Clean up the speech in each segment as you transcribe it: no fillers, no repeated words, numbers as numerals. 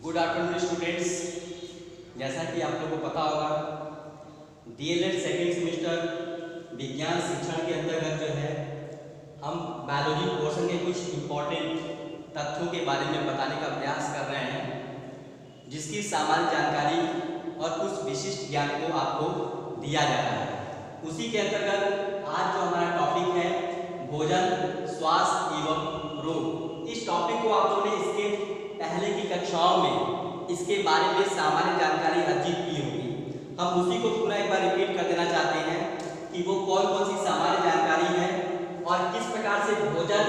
Good afternoon students. जैसा कि आप लोगों को पता होगा, डीएलएड सेकेंड सेमेस्टर विज्ञान शिक्षण के अंतर्गत जो है हम बायोलॉजी पोर्शन के कुछ इम्पोर्टेंट तथ्यों के बारे में बताने का प्रयास कर रहे हैं, जिसकी सामान्य जानकारी और कुछ विशिष्ट ज्ञान को आपको दिया जा रहा है। उसी के अंतर्गत आज जो हमारा टॉपिक है भोजन, स्वास्थ्य एवं रोग। इस टॉपिक को आप लोगों ने इसके पहले की कक्षाओं में इसके बारे में सामान्य जानकारी अर्जित की होगी। हम उसी को पूरा एक बार रिपीट कर देना चाहते हैं कि वो कौन कौन सी सामान्य जानकारी है और किस प्रकार से भोजन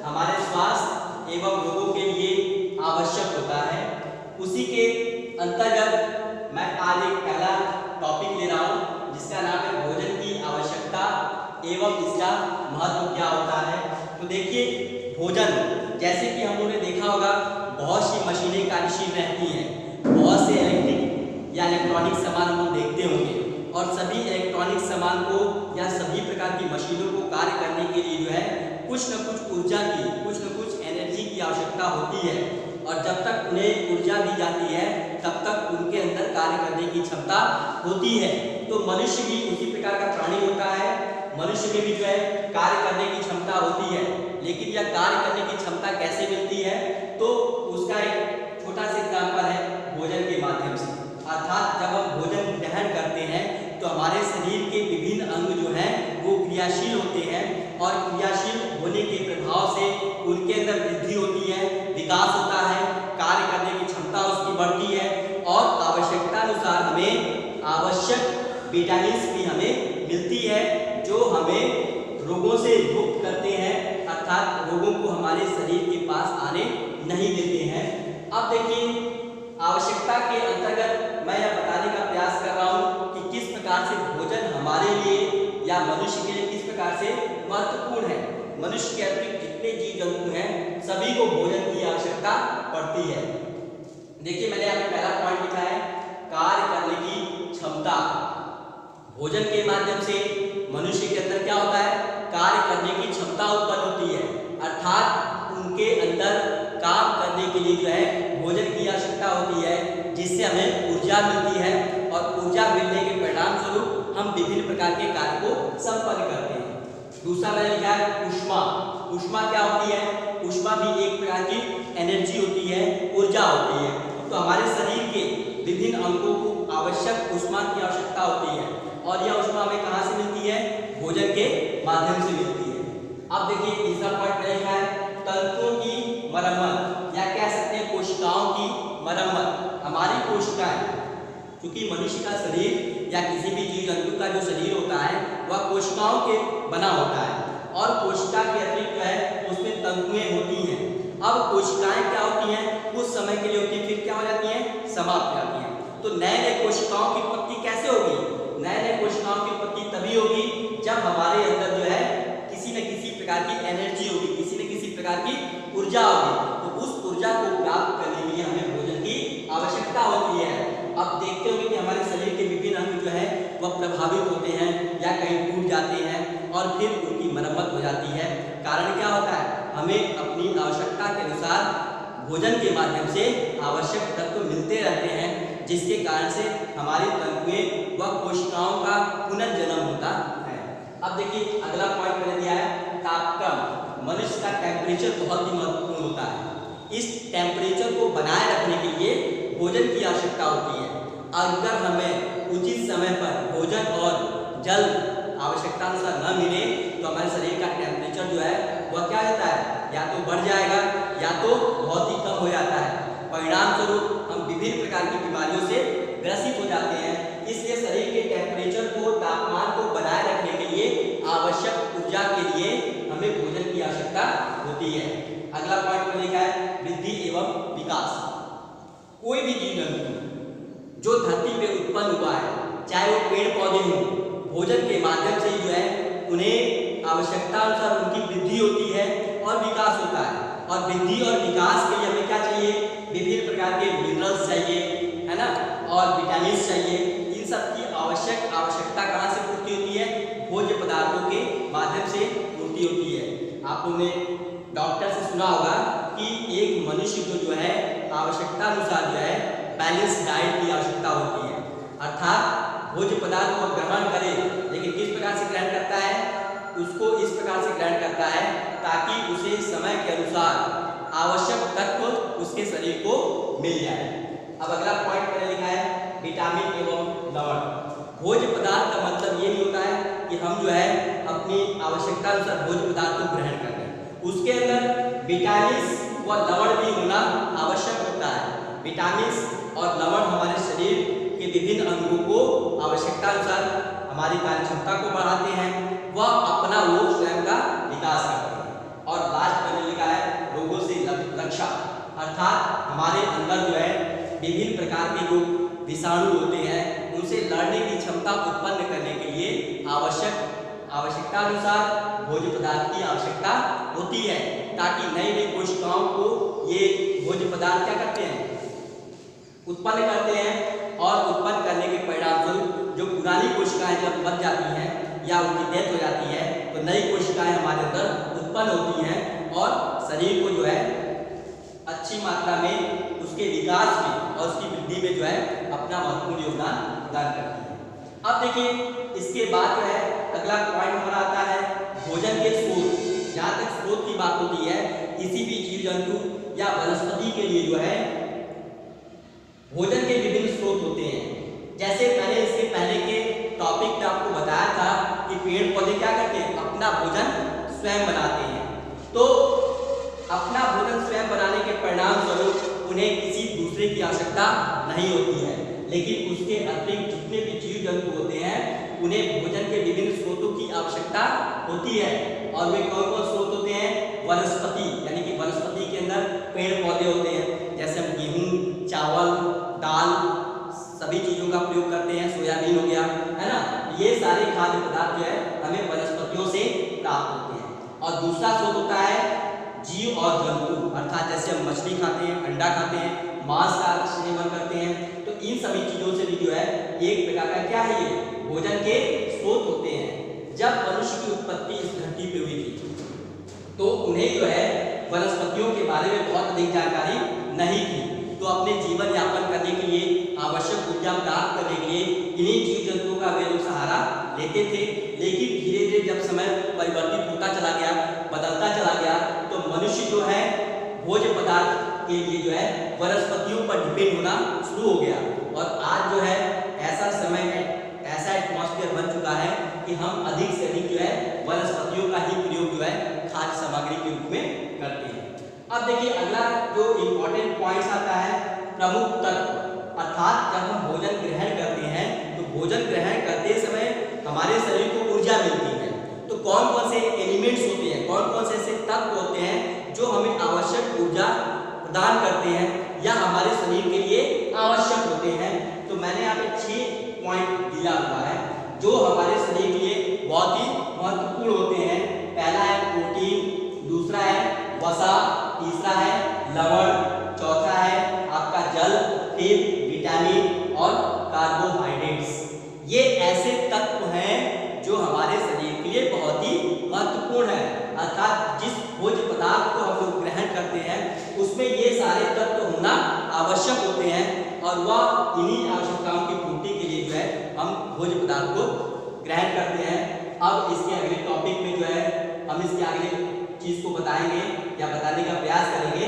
हमारे स्वास्थ्य एवं रोगों के लिए आवश्यक होता है। उसी के अंतर्गत मैं आज एक पहला टॉपिक ले रहा हूँ, जिसका नाम है भोजन की आवश्यकता एवं इसका महत्व क्या होता है। तो देखिए, भोजन जैसे कि हम लोगों ने देखा होगा, बहुत सी मशीनें कार्यशील रहती हैं, बहुत से इलेक्ट्रिक या इलेक्ट्रॉनिक सामान हम देखते होंगे, और सभी इलेक्ट्रॉनिक सामान को या सभी प्रकार की मशीनों को कार्य करने के लिए जो है कुछ न कुछ ऊर्जा की, कुछ न कुछ एनर्जी की आवश्यकता होती है। और जब तक उन्हें ऊर्जा दी जाती है तब तक उनके अंदर कार्य करने की क्षमता होती है। तो मनुष्य भी उसी प्रकार का प्राणी होता है, मनुष्य में भी जो है कार्य करने की क्षमता होती है। लेकिन यह कार्य करने की क्षमता कैसे मिलती है, तो उसका एक छोटा सा एग्जाम्पल है भोजन के माध्यम से। अर्थात जब हम भोजन ग्रहण करते हैं तो हमारे शरीर के विभिन्न अंग जो हैं वो क्रियाशील होते हैं, और क्रियाशील होने के प्रभाव से उनके अंदर वृद्धि होती है, विकास होता है, कार्य करने की क्षमता उसकी बढ़ती है, और आवश्यकता अनुसार हमें आवश्यक विटामिन्स भी हमें मिलती है, जो हमें रोगों से मुक्त करते हैं, अर्थात रोगों को हमारे शरीर के पास आने नहीं देते हैं। अब देखिए, आवश्यकता के अंतर्गत मैं यह बताने का प्रयास कर रहा हूँ कि किस प्रकार से भोजन हमारे लिए या मनुष्य के लिए किस प्रकार से महत्वपूर्ण है। मनुष्य के अतिरिक्त जितने जीव जंतु हैं सभी को भोजन की आवश्यकता पड़ती है। देखिए, मैंने यहाँ पे पहला पॉइंट लिखा है कार्य करने की क्षमता। भोजन के माध्यम से मनुष्य के अंदर क्या होता है, कार्य करने की क्षमता उत्पन्न होती है, अर्थात उनके अंदर काम करने के लिए जो है भोजन की आवश्यकता होती है, जिससे हमें ऊर्जा मिलती है, और ऊर्जा मिलने के परिणाम स्वरूप हम विभिन्न प्रकार के कार्य को संपन्न करते हैं। दूसरा मैंने लिखा है ऊष्मा। ऊष्मा क्या होती है, ऊष्मा भी एक प्रकार की एनर्जी होती है, ऊर्जा होती है। तो हमारे शरीर के विभिन्न अंगों को आवश्यक ऊष्मा की आवश्यकता होती है, और यह ऊष्मा हमें कहाँ से मिलती है, भोजन के माध्यम से मिलती है। अब देखिए, तीसरा पॉइंट लिखा है तंतुओं की मरम्मत, या कह सकते हैं कोशिकाओं की मरम्मत। हमारी कोशिकाएं, क्योंकि मनुष्य का शरीर या किसी भी जीव जंतु का जो शरीर होता है वह कोशिकाओं के बना होता है, और कोशिका के अतिरिक्त जो है उसमें तंतुएं होती हैं। अब कोशिकाएं क्या होती हैं, कुछ समय के लिए होती है, फिर क्या हो जाती हैं, समाप्त हो जाती हैं। तो नए नए कोशिकाओं की उत्पत्ति कैसे होगी, नए नए कोशिकाओं की उत्पत्ति तभी होगी जब हमारे अंदर जो है किसी न किसी प्रकार की एनर्जी होगी, किसी न किसी प्रकार की ऊर्जा होगी। तो उस ऊर्जा को प्राप्त करने के लिए हमें भोजन की आवश्यकता होती है। अब देखते होंगे कि हमारे शरीर के विभिन्न अंग जो है वह प्रभावित होते हैं या कहीं टूट जाते हैं, और फिर उनकी मरम्मत हो जाती है। कारण क्या होता है, हमें अपनी आवश्यकता के अनुसार भोजन के माध्यम से आवश्यक तत्व मिलते रहते हैं, जिसके कारण से हमारी तंतुएं व कोशिकाओं का पुनर्जन्म होता है। अब देखिए, अगला पॉइंट मैंने दिया है तापक्रम। मनुष्य का टेम्परेचर बहुत ही महत्वपूर्ण होता है। इस टेम्परेचर को बनाए रखने के लिए भोजन की आवश्यकता होती है। अगर हमें उचित समय पर भोजन और जल आवश्यकता अनुसार न मिले तो हमारे शरीर का टेम्परेचर जो है वह क्या होता है, या तो बढ़ जाएगा या तो बहुत ही कम हो जाता है। परिणाम स्वरूप हम विभिन्न प्रकार की बीमारियों से ग्रसित हो जाते हैं। इसलिए शरीर के टेम्परेचर को, तापमान को बनाए रखने के लिए आवश्यक ऊर्जा के लिए हमें भोजन की आवश्यकता होती है। अगला पॉइंट में लिखा है वृद्धि एवं विकास। कोई भी जीव जंतु जो धरती पे उत्पन्न हुआ है, चाहे वो पेड़ पौधे हों, भोजन के माध्यम से जो है उन्हें आवश्यकता अनुसार उनकी वृद्धि होती है और विकास होता है। और वृद्धि और विकास के लिए हमें क्या चाहिए, विभिन्न प्रकार के मिनरल्स चाहिए, है ना, और विटामिन चाहिए। इन सब की आवश्यकता कहाँ से पूर्ति होती है, भोज्य पदार्थों के माध्यम से पूर्ति होती है। आप लोगों ने डॉक्टर से सुना होगा कि एक मनुष्य को जो है आवश्यकता अनुसार जो है बैलेंस डाइट की आवश्यकता होती है, अर्थात भोज्य पदार्थ को ग्रहण करे, लेकिन किस प्रकार से ग्रहण करता है, उसको इस प्रकार से ग्रहण करता है ताकि उसे समय के अनुसार आवश्यक तत्व उसके शरीर को मिल जाए। अब अगला पॉइंट मैंने लिखा है विटामिन एवं लवण। भोज्य पदार्थ का मतलब ये नहीं होता है कि हम जो है अपनी आवश्यकता अनुसार भोज्य पदार्थ को ग्रहण कर रहे हैं, उसके अंदर विटामिन व लवण भी होना आवश्यक होता है। विटामिन और लवण हमारे शरीर के विभिन्न अंगों को आवश्यकता अनुसार हमारी कार्य क्षमता को बढ़ाते हैं, वह अपना वो स्वयं का विकास करते हैं। और लास्ट मैंने लिखा है रोगों से रक्षा, अर्थात हमारे अंदर जो है विभिन्न प्रकार के जो विषाणु होते हैं उनसे लड़ने की क्षमता उत्पन्न करने के लिए आवश्यकता अनुसार भोज्य पदार्थ की आवश्यकता होती है, ताकि नई नई कोशिकाओं को ये भोज्य पदार्थ क्या करते हैं, उत्पन्न करते हैं। और उत्पन्न करने के परिणाम स्वरूप जो पुरानी कोशिकाएं जब मर जाती हैं या उनकी डेथ हो जाती है तो नई कोशिकाएं हमारे अंदर उत्पन्न होती हैं और शरीर को जो है अच्छी मात्रा में उसके विकास में और उसकी वृद्धि में जो है अपना महत्वपूर्ण योगदान प्रदान करती है। अब देखिए इसके बाद जो है अगला पॉइंट हमारा आता है भोजन के स्रोत। जहाँ तक स्रोत की बात होती है, किसी भी जीव जंतु या वनस्पति के लिए जो है भोजन के विभिन्न स्रोत होते हैं। जैसे मैंने इसके पहले के टॉपिक में आपको बताया था कि पेड़ पौधे क्या करते हैं, अपना भोजन स्वयं बनाते हैं। तो अपना भोजन स्वयं बनाने के परिणाम स्वरूप उन्हें किसी दूसरे की आवश्यकता नहीं होती है, लेकिन उसके अतिरिक्त जितने भी जीव जंतु होते हैं उन्हें भोजन के विभिन्न स्रोतों की आवश्यकता होती है। और वे कौन कौन स्रोत होते हैं, वनस्पति, यानी कि वनस्पति के अंदर पेड़ पौधे होते हैं, जैसे हम गेहूं, चावल, दाल सभी चीजों का प्रयोग करते हैं, सोयाबीन हो गया, है ना, ये सारे खाद्य पदार्थ जो है हमें वनस्पतियों से प्राप्त होते हैं। और दूसरा स्रोत होता है जीव और जंतु, अर्थात जैसे हम मछली खाते हैं, अंडा खाते हैं, मांस का सेवन करते हैं, तो इन सभी चीजों से भी जो है एक प्रकार का क्या है, ये भोजन के स्रोत होते हैं। जब मनुष्य की उत्पत्ति इस धरती पे हुई थी तो उन्हें जो है वनस्पतियों के बारे में बहुत अधिक जानकारी नहीं थी, तो अपने जीवन यापन करने के लिए आवश्यक ऊर्जा प्राप्त करने के लिए इन्हीं जीव जंतुओं का वे लोग सहारा लेते थे। लेकिन धीरे धीरे जब समय परिवर्तित होता चला गया, बदलता चला गया, तो मनुष्य जो है भोज्य पदार्थ के लिए जो है वनस्पतियों पर डिपेंड होना शुरू हो गया। और आज जो है ऐसा समय है, ऐसा एटमॉस्फेयर बन चुका है कि हम अधिक से अधिक जो है वनस्पतियों का ही प्रयोग जो है खाद्य सामग्री के रूप में करते हैं। अब देखिए अगला जो इम्पोर्टेंट पॉइंट्स आता है प्रमुख तत्व, अर्थात जब हम भोजन ग्रहण करते हैं तो भोजन ग्रहण करते समय हमारे शरीर को ऊर्जा मिलती है। तो कौन कौन से एलिमेंट्स होते हैं, कौन कौन से ऐसे तत्व होते हैं जो हमें आवश्यक ऊर्जा प्रदान करते हैं या हमारे शरीर के लिए आवश्यक होते हैं। तो मैंने यहाँ पे 6 पॉइंट दिया हुआ है जो हमारे शरीर के लिए बहुत ही महत्वपूर्ण होते हैं। पहला है प्रोटीन, दूसरा है वसा, तीसरा है लवण, चौथा है आपका जल, फिर विटामिन और कार्बोहाइड्रेट्स। ये ऐसे तत्व हैं जो हमारे शरीर के लिए बहुत ही महत्वपूर्ण है, अर्थात जिस भोज्य पदार्थ को हम लोग ग्रहण करते हैं उसमें ये सारे तत्व होना आवश्यक होते हैं और वह इन्हीं आवश्यकताओं की पूर्ति के लिए जो है हम भोज्य पदार्थ को ग्रहण करते हैं। अब इसके अगले टॉपिक में जो है हम इसके अगले चीज को बताएंगे या बताने का प्रयास करेंगे